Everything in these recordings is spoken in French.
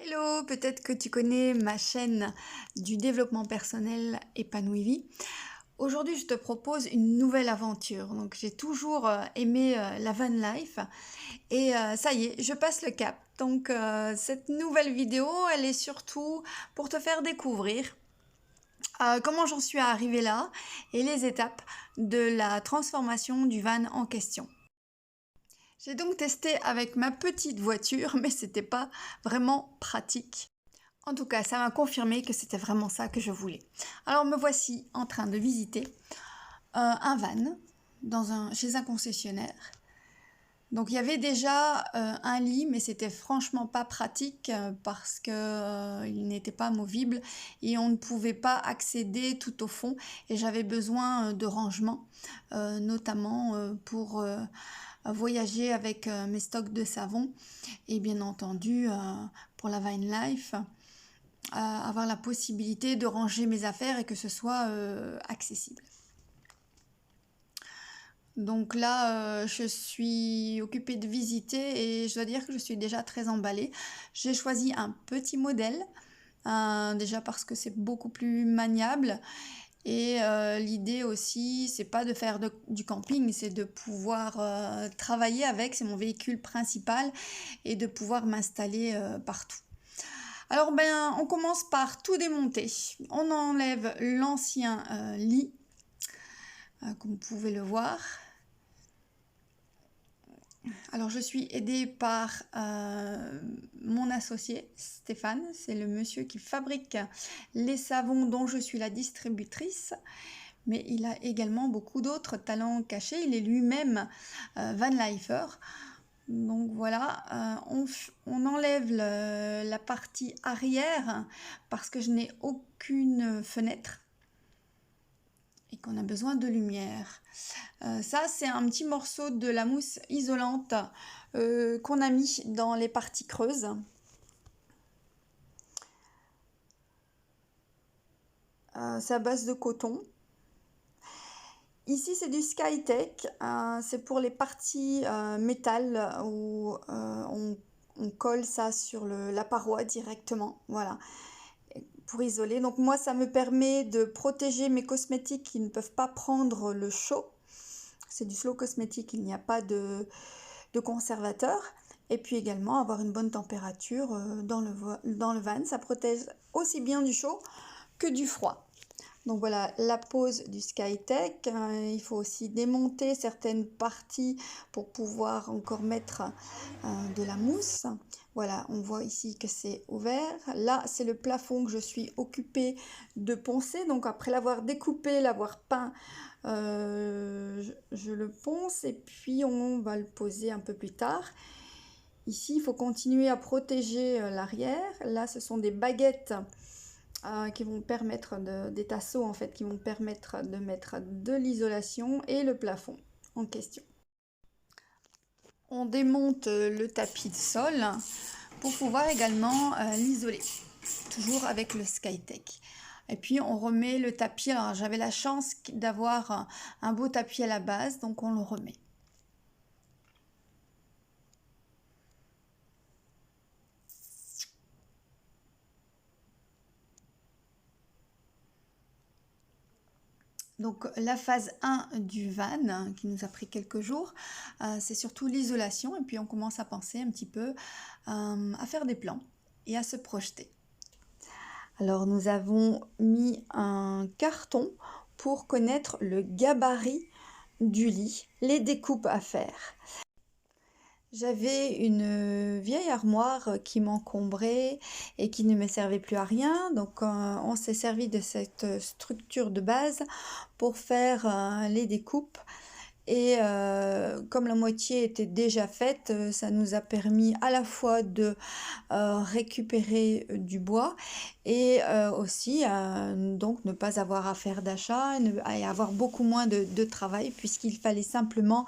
Hello, peut-être que tu connais ma chaîne du développement personnel Épanoui Vie. Aujourd'hui, je te propose une nouvelle aventure. Donc, j'ai toujours aimé la van life et ça y est, je passe le cap. Donc, cette nouvelle vidéo, elle est surtout pour te faire découvrir comment j'en suis arrivée là et les étapes de la transformation du van en question. J'ai donc testé avec ma petite voiture, mais c'était pas vraiment pratique. En tout cas, ça m'a confirmé que c'était vraiment ça que je voulais. Alors me voici en train de visiter un van chez un concessionnaire. Donc il y avait déjà un lit, mais c'était franchement pas pratique parce que il n'était pas movible et on ne pouvait pas accéder tout au fond. Et j'avais besoin de rangement, notamment pour voyager avec mes stocks de savon et bien entendu pour la van life. Avoir la possibilité de ranger mes affaires et que ce soit accessible. Donc là, je suis occupée de visiter et je dois dire que je suis déjà très emballée. J'ai choisi un petit modèle, déjà parce que c'est beaucoup plus maniable. Et l'idée aussi, c'est pas de faire du camping, c'est de pouvoir travailler avec, c'est mon véhicule principal, et de pouvoir m'installer partout. Alors on commence par tout démonter. On enlève l'ancien lit, comme vous pouvez le voir. Alors je suis aidée par mon associé Stéphane, c'est le monsieur qui fabrique les savons dont je suis la distributrice. Mais il a également beaucoup d'autres talents cachés. Il est lui-même van lifer. Donc voilà, on enlève la partie arrière parce que je n'ai aucune fenêtre et qu'on a besoin de lumière. Ça, c'est un petit morceau de la mousse isolante qu'on a mis dans les parties creuses. C'est à base de coton. Ici, c'est du Skytech, c'est pour les parties métal où on colle ça sur la paroi directement, voilà, pour isoler. Donc moi, ça me permet de protéger mes cosmétiques qui ne peuvent pas prendre le chaud. C'est du slow cosmétique, il n'y a pas de conservateur. Et puis également avoir une bonne température dans le van. Ça protège aussi bien du chaud que du froid. Donc voilà la pose du Skytech. Il faut aussi démonter certaines parties pour pouvoir encore mettre de la mousse. Voilà, on voit ici que c'est ouvert. Là, c'est le plafond que je suis occupée de poncer. Donc après l'avoir découpé, l'avoir peint, je le ponce et puis on va le poser un peu plus tard. Ici, il faut continuer à protéger l'arrière. Là, ce sont des baguettes qui vont permettre des tasseaux en fait qui vont permettre de mettre de l'isolation et le plafond en question. On démonte le tapis de sol pour pouvoir également l'isoler, toujours avec le Skytech. Et puis on remet le tapis. Alors j'avais la chance d'avoir un beau tapis à la base, donc on le remet. Donc la phase 1 du van, qui nous a pris quelques jours, c'est surtout l'isolation et puis on commence à penser un petit peu à faire des plans et à se projeter. Alors nous avons mis un carton pour connaître le gabarit du lit, les découpes à faire. J'avais une vieille armoire qui m'encombrait et qui ne me servait plus à rien. Donc on s'est servi de cette structure de base pour faire les découpes. Et comme la moitié était déjà faite, ça nous a permis à la fois de récupérer du bois et aussi donc ne pas avoir à faire d'achat et avoir beaucoup moins de travail puisqu'il fallait simplement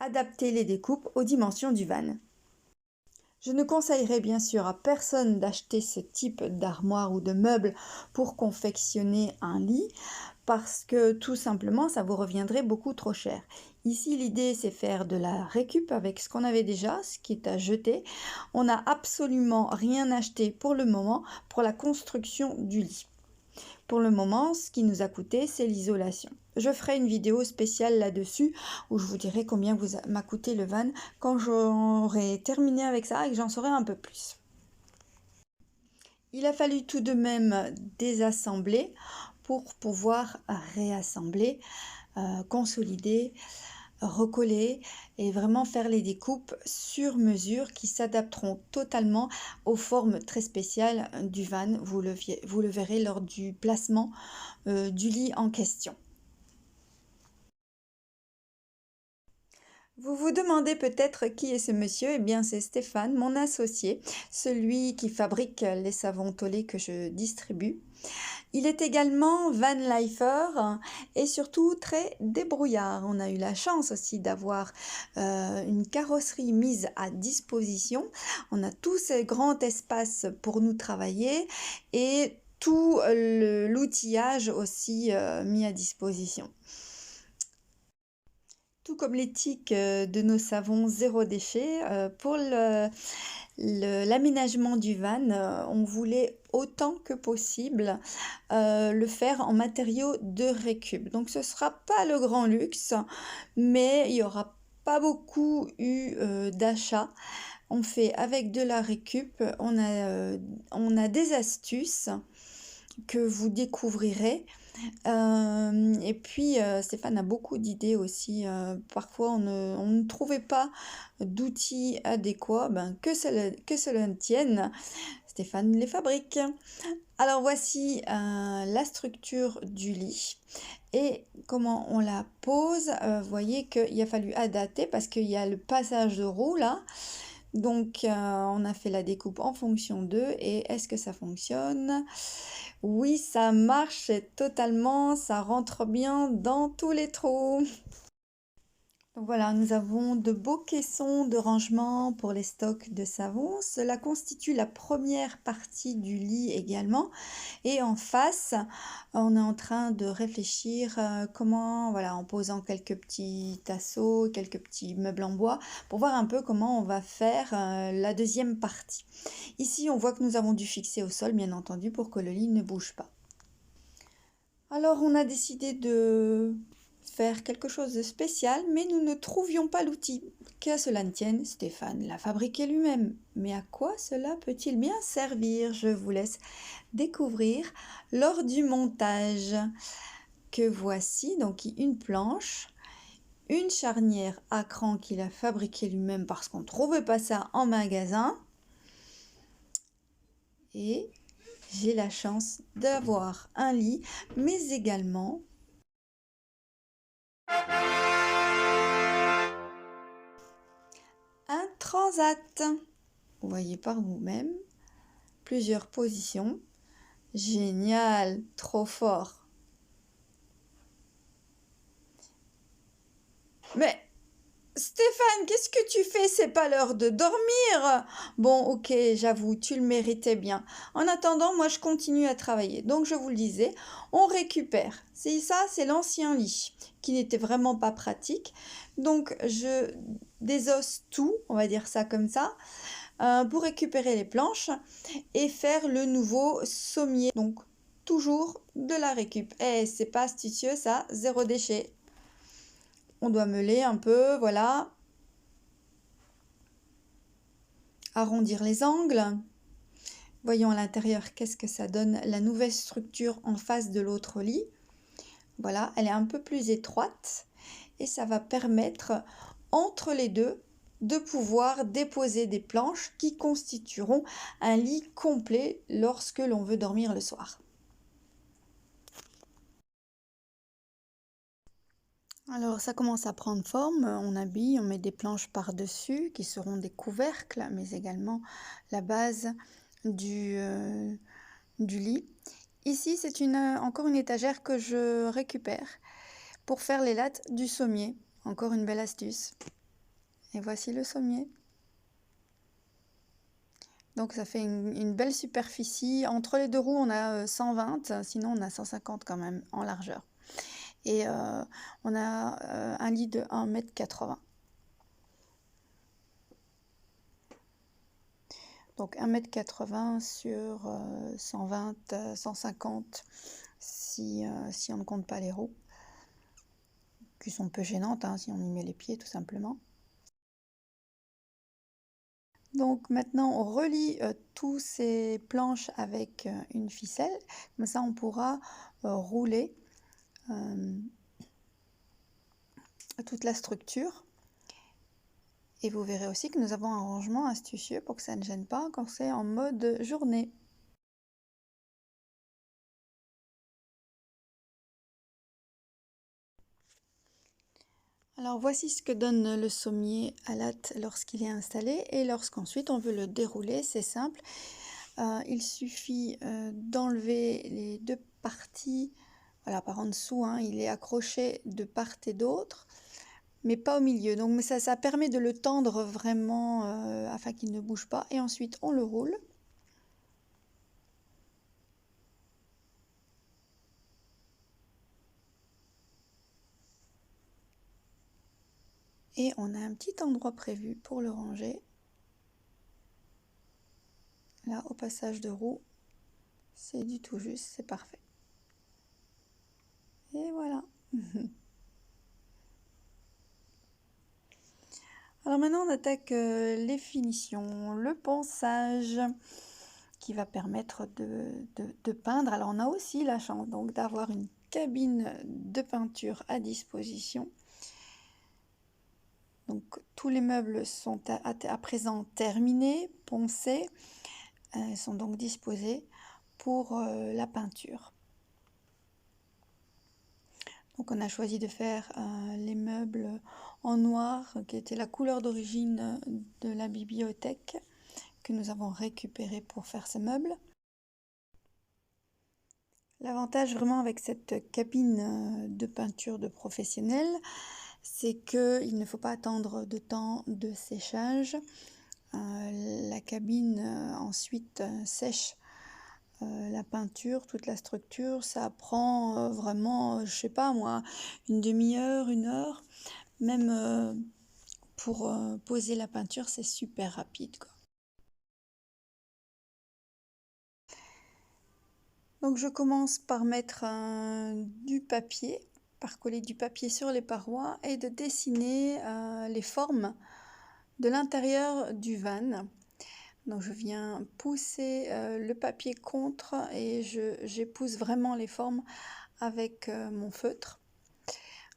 adapter les découpes aux dimensions du van. Je ne conseillerais bien sûr à personne d'acheter ce type d'armoire ou de meuble pour confectionner un lit parce que tout simplement ça vous reviendrait beaucoup trop cher. Ici l'idée c'est faire de la récup avec ce qu'on avait déjà, ce qui est à jeter. On n'a absolument rien acheté pour le moment pour la construction du lit. Pour le moment, ce qui nous a coûté, c'est l'isolation. Je ferai une vidéo spéciale là-dessus où je vous dirai combien m'a coûté le van quand j'aurai terminé avec ça et que j'en saurai un peu plus. Il a fallu tout de même désassembler pour pouvoir réassembler, consolider, recoller et vraiment faire les découpes sur mesure qui s'adapteront totalement aux formes très spéciales du van. Vous le verrez lors du placement du lit en question. Vous vous demandez peut-être qui est ce monsieur? Eh bien, c'est Stéphane, mon associé, celui qui fabrique les savons Tollé que je distribue. Il est également van lifer et surtout très débrouillard. On a eu la chance aussi d'avoir une carrosserie mise à disposition. On a tout ce grand espace pour nous travailler et tout l'outillage aussi mis à disposition. Tout comme l'éthique de nos savons zéro déchet, pour l'aménagement du van, on voulait autant que possible le faire en matériaux de récup. Donc ce ne sera pas le grand luxe, mais il n'y aura pas beaucoup eu d'achats. On fait avec de la récup, on a des astuces que vous découvrirez. Et puis Stéphane a beaucoup d'idées aussi. Parfois on ne trouvait pas d'outils adéquats, que cela ne tienne, Stéphane les fabrique. Alors voici la structure du lit et comment on la pose. Vous voyez qu'il a fallu adapter parce qu'il y a le passage de roue là. Donc on a fait la découpe en fonction d'eux et est-ce que ça fonctionne? Oui, ça marche totalement, ça rentre bien dans tous les trous. Donc voilà, nous avons de beaux caissons de rangement pour les stocks de savon. Cela constitue la première partie du lit également. Et en face, on est en train de réfléchir comment, voilà, en posant quelques petits tasseaux, quelques petits meubles en bois, pour voir un peu comment on va faire la deuxième partie. Ici, on voit que nous avons dû fixer au sol, bien entendu, pour que le lit ne bouge pas. Alors, on a décidé de faire quelque chose de spécial, mais nous ne trouvions pas l'outil. Qu'à cela ne tienne, Stéphane l'a fabriqué lui-même. Mais à quoi cela peut-il bien servir? Je vous laisse découvrir lors du montage. Que voici donc une planche, une charnière à cran qu'il a fabriqué lui-même parce qu'on ne trouvait pas ça en magasin. Et j'ai la chance d'avoir un lit, mais également un transat. Vous voyez par vous-même, plusieurs positions. Génial, trop fort. Mais Stéphane, qu'est-ce que tu fais? C'est pas l'heure de dormir. Bon, ok, j'avoue, tu le méritais bien. En attendant, moi, je continue à travailler. Donc, je vous le disais, on récupère. C'est ça, c'est l'ancien lit qui n'était vraiment pas pratique. Donc, je désosse tout, on va dire ça comme ça, pour récupérer les planches et faire le nouveau sommier. Donc, toujours de la récup. Eh, c'est pas astucieux ça, zéro déchet. On doit meuler un peu, voilà. Arrondir les angles. Voyons à l'intérieur qu'est-ce que ça donne. La nouvelle structure en face de l'autre lit. Voilà, elle est un peu plus étroite et ça va permettre entre les deux de pouvoir déposer des planches qui constitueront un lit complet lorsque l'on veut dormir le soir. Alors ça commence à prendre forme, on habille, on met des planches par-dessus qui seront des couvercles, mais également la base du lit. Ici, c'est encore une étagère que je récupère pour faire les lattes du sommier. Encore une belle astuce. Et voici le sommier. Donc ça fait une belle superficie. Entre les deux roues, on a 120, sinon on a 150 quand même en largeur. Et on a un lit de 1,80 m. Donc 1,80 m sur 120, 150 si on ne compte pas les roues, qui sont peu gênantes hein, si on y met les pieds tout simplement. Donc maintenant on relie tous ces planches avec une ficelle, comme ça on pourra rouler toute la structure. Et vous verrez aussi que nous avons un rangement astucieux pour que ça ne gêne pas quand c'est en mode journée. Alors voici ce que donne le sommier à latte lorsqu'il est installé et lorsqu'ensuite on veut le dérouler, c'est simple. Il suffit d'enlever les deux parties, voilà par en dessous, hein, il est accroché de part et d'autre, mais pas au milieu. Donc mais ça permet de le tendre vraiment afin qu'il ne bouge pas et ensuite on le roule. Et on a un petit endroit prévu pour le ranger. Là, au passage de roue, c'est du tout juste, c'est parfait. Et voilà. Alors maintenant, on attaque les finitions, le ponçage qui va permettre de peindre. Alors on a aussi la chance donc d'avoir une cabine de peinture à disposition. Donc tous les meubles sont à présent terminés, poncés, sont donc disposés pour la peinture. Donc on a choisi de faire les meubles en noir, qui était la couleur d'origine de la bibliothèque que nous avons récupéré pour faire ces meubles. L'avantage vraiment avec cette cabine de peinture de professionnel, c'est qu'il ne faut pas attendre de temps de séchage. La cabine ensuite sèche la peinture, toute la structure, ça prend vraiment, je sais pas moi, une demi-heure, 1 heure. Même pour poser la peinture, c'est super rapide, quoi. Donc je commence par mettre du papier, par coller du papier sur les parois et de dessiner les formes de l'intérieur du van. Donc je viens pousser le papier contre et j'épouse vraiment les formes avec mon feutre.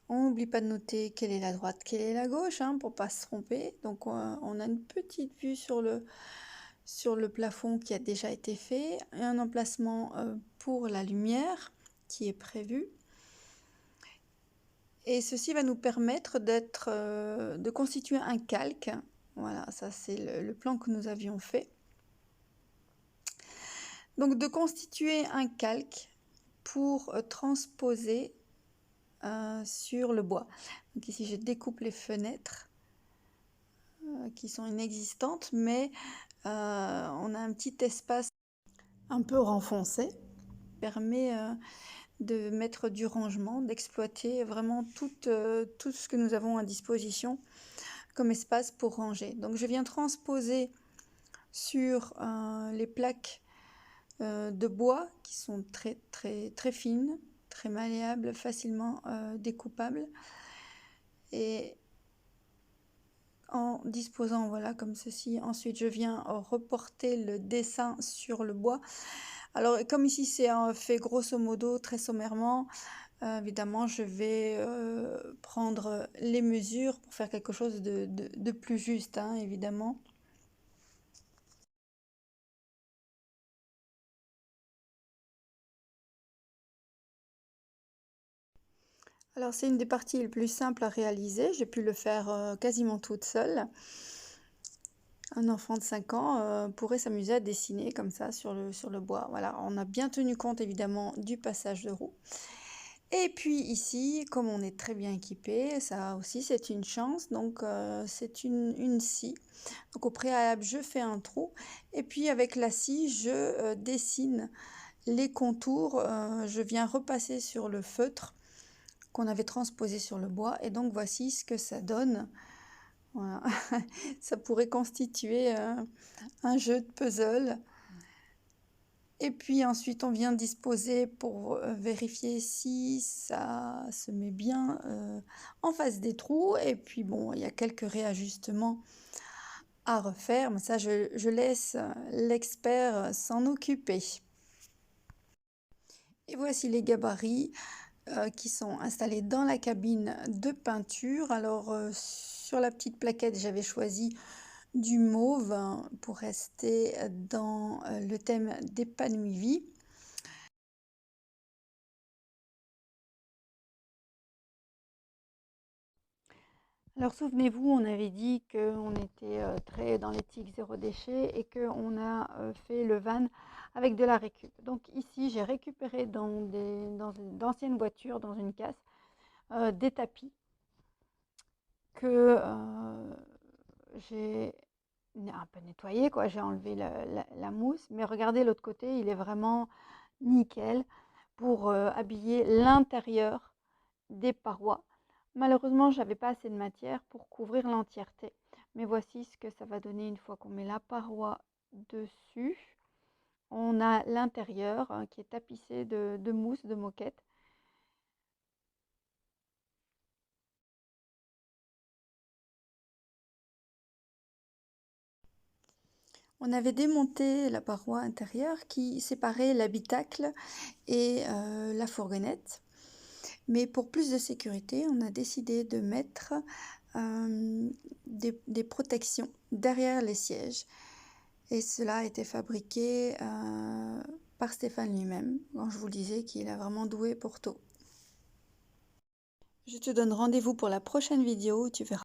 On n'oublie pas de noter quelle est la droite, quelle est la gauche, hein, pour ne pas se tromper. Donc on a une petite vue sur le plafond qui a déjà été fait, et un emplacement pour la lumière qui est prévu. Et ceci va nous permettre de constituer un calque. Voilà, ça c'est le plan que nous avions fait. Donc de constituer un calque pour transposer sur le bois. Donc ici je découpe les fenêtres qui sont inexistantes, mais on a un petit espace un peu renfoncé, permet de mettre du rangement, d'exploiter vraiment tout ce que nous avons à disposition comme espace pour ranger. Donc je viens transposer sur les plaques de bois qui sont très très très fines, très malléables, facilement découpables, et en disposant voilà comme ceci. Ensuite je viens reporter le dessin sur le bois. Alors comme ici c'est fait grosso modo très sommairement, évidemment je vais prendre les mesures pour faire quelque chose de plus juste, hein, évidemment. Alors c'est une des parties les plus simples à réaliser, j'ai pu le faire quasiment toute seule. Un enfant de 5 ans pourrait s'amuser à dessiner comme ça sur le bois. Voilà, on a bien tenu compte évidemment du passage de roue. Et puis ici, comme on est très bien équipé, ça aussi c'est une chance, donc c'est une scie. Donc au préalable, je fais un trou et puis avec la scie, je dessine les contours. Je viens repasser sur le feutre qu'on avait transposé sur le bois et donc voici ce que ça donne. Voilà. Ça pourrait constituer un jeu de puzzle. Et puis ensuite, on vient disposer pour vérifier si ça se met bien en face des trous. Et puis bon, il y a quelques réajustements à refaire, mais ça, je laisse l'expert s'en occuper. Et voici les gabarits qui sont installés dans la cabine de peinture. Alors, sur la petite plaquette, j'avais choisi du mauve pour rester dans le thème d'épanouie vie. Alors souvenez-vous, on avait dit qu'on était très dans l'éthique zéro déchet et qu'on a fait le van avec de la récup. Donc ici, j'ai récupéré dans d'anciennes voitures, dans une casse, des tapis que j'ai un peu nettoyé, quoi. J'ai enlevé la mousse, mais regardez l'autre côté, il est vraiment nickel pour habiller l'intérieur des parois. Malheureusement, j'avais pas assez de matière pour couvrir l'entièreté. Mais voici ce que ça va donner une fois qu'on met la paroi dessus. On a l'intérieur qui est tapissé de mousse, de moquette. On avait démonté la paroi intérieure qui séparait l'habitacle et la fourgonnette. Mais pour plus de sécurité, on a décidé de mettre des protections derrière les sièges. Et cela a été fabriqué par Stéphane lui-même, quand je vous le disais qu'il a vraiment doué pour tout. Je te donne rendez-vous pour la prochaine vidéo où tu verras.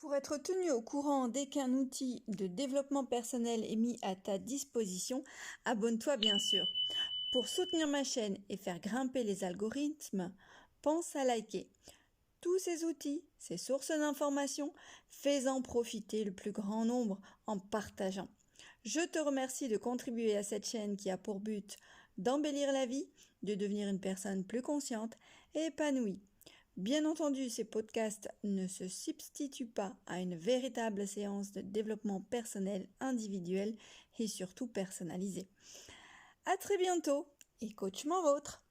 Pour être tenu au courant dès qu'un outil de développement personnel est mis à ta disposition, abonne-toi bien sûr. Pour soutenir ma chaîne et faire grimper les algorithmes, pense à liker. Tous ces outils, ces sources d'informations, fais-en profiter le plus grand nombre en partageant. Je te remercie de contribuer à cette chaîne qui a pour but d'embellir la vie, de devenir une personne plus consciente et épanouie. Bien entendu, ces podcasts ne se substituent pas à une véritable séance de développement personnel individuel et surtout personnalisé. À très bientôt et coachement vôtre!